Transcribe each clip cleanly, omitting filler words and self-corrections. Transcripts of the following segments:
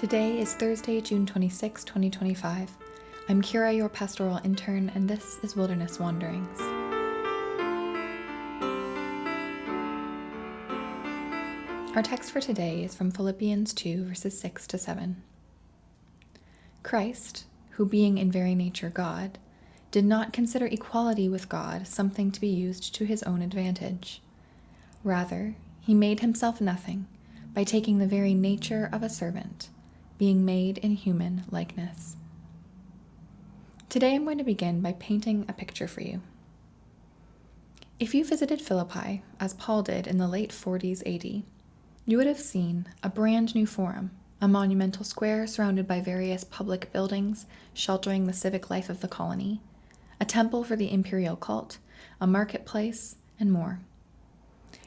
Today is Thursday, June 26, 2025. I'm Kira, your pastoral intern, and this is Wilderness Wanderings. Our text for today is from Philippians 2, verses 6 to 7. Christ, who being in very nature God, did not consider equality with God something to be used to his own advantage. Rather, he made himself nothing by taking the very nature of a servant, being made in human likeness. Today I'm going to begin by painting a picture for you. If you visited Philippi, as Paul did in the late 40s AD, you would have seen a brand new forum, a monumental square surrounded by various public buildings sheltering the civic life of the colony, a temple for the imperial cult, a marketplace, and more.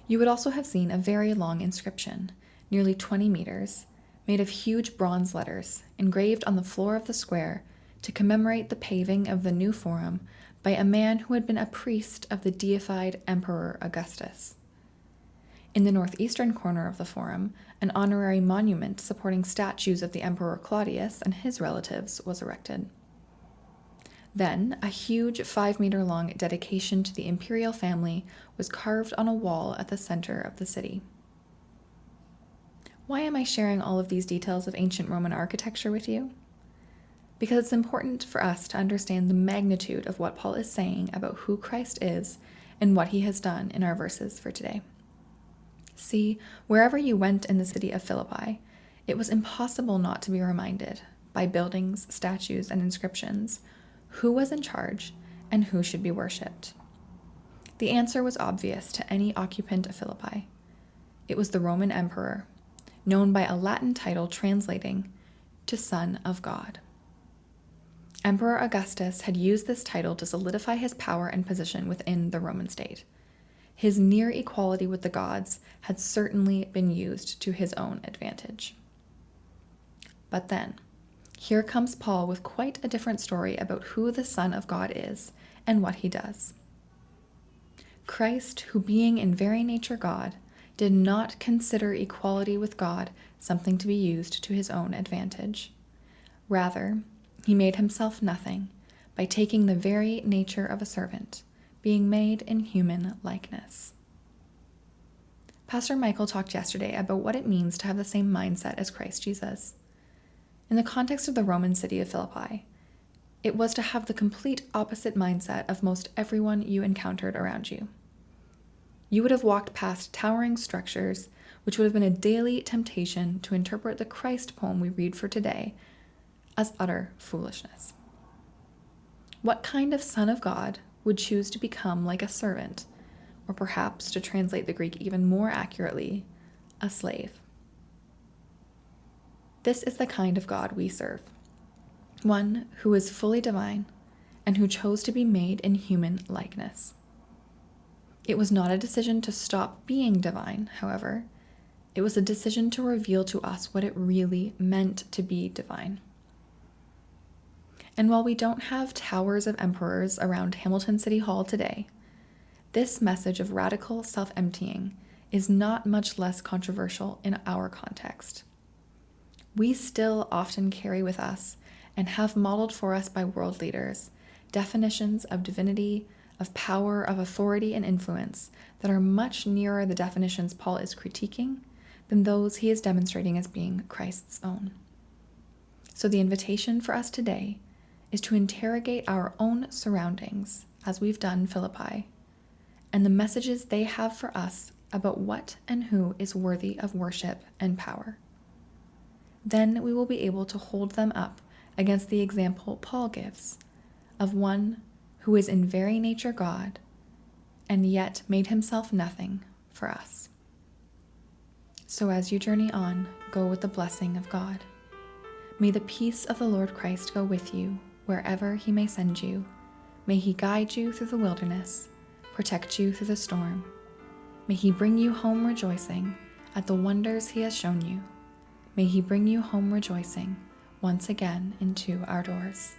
You would also have seen a very long inscription, nearly 20 meters, made of huge bronze letters engraved on the floor of the square to commemorate the paving of the new forum by a man who had been a priest of the deified Emperor Augustus. In the northeastern corner of the forum, an honorary monument supporting statues of the Emperor Claudius and his relatives was erected. Then, a huge 5-meter-long dedication to the imperial family was carved on a wall at the center of the city. Why am I sharing all of these details of ancient Roman architecture with you? Because it's important for us to understand the magnitude of what Paul is saying about who Christ is and what he has done in our verses for today. See, wherever you went in the city of Philippi, it was impossible not to be reminded, by buildings, statues, and inscriptions, who was in charge and who should be worshipped. The answer was obvious to any occupant of Philippi. It was the Roman emperor, known by a Latin title translating to Son of God. Emperor Augustus had used this title to solidify his power and position within the Roman state. His near equality with the gods had certainly been used to his own advantage. But then, here comes Paul with quite a different story about who the Son of God is and what he does. Christ, who being in very nature God, did not consider equality with God something to be used to his own advantage. Rather, he made himself nothing by taking the very nature of a servant, being made in human likeness. Pastor Michael talked yesterday about what it means to have the same mindset as Christ Jesus. In the context of the Roman city of Philippi, it was to have the complete opposite mindset of most everyone you encountered around you. You would have walked past towering structures, which would have been a daily temptation to interpret the Christ poem we read for today as utter foolishness. What kind of Son of God would choose to become like a servant, or perhaps, to translate the Greek even more accurately, a slave? This is the kind of God we serve, one who is fully divine and who chose to be made in human likeness. It was not a decision to stop being divine, however. It was a decision to reveal to us what it really meant to be divine. And while we don't have towers of emperors around Hamilton City Hall today, this message of radical self-emptying is not much less controversial in our context. We still often carry with us, and have modeled for us by world leaders, definitions of divinity, of power, of authority and influence that are much nearer the definitions Paul is critiquing than those he is demonstrating as being Christ's own. So the invitation for us today is to interrogate our own surroundings, as we've done Philippi, and the messages they have for us about what and who is worthy of worship and power. Then we will be able to hold them up against the example Paul gives of one who is in very nature God and yet made himself nothing for us. So as you journey on, go with the blessing of God. May the peace of the Lord Christ go with you wherever he may send you. May he guide you through the wilderness, protect you through the storm. May he bring you home rejoicing at the wonders he has shown you. May he bring you home rejoicing once again into our doors.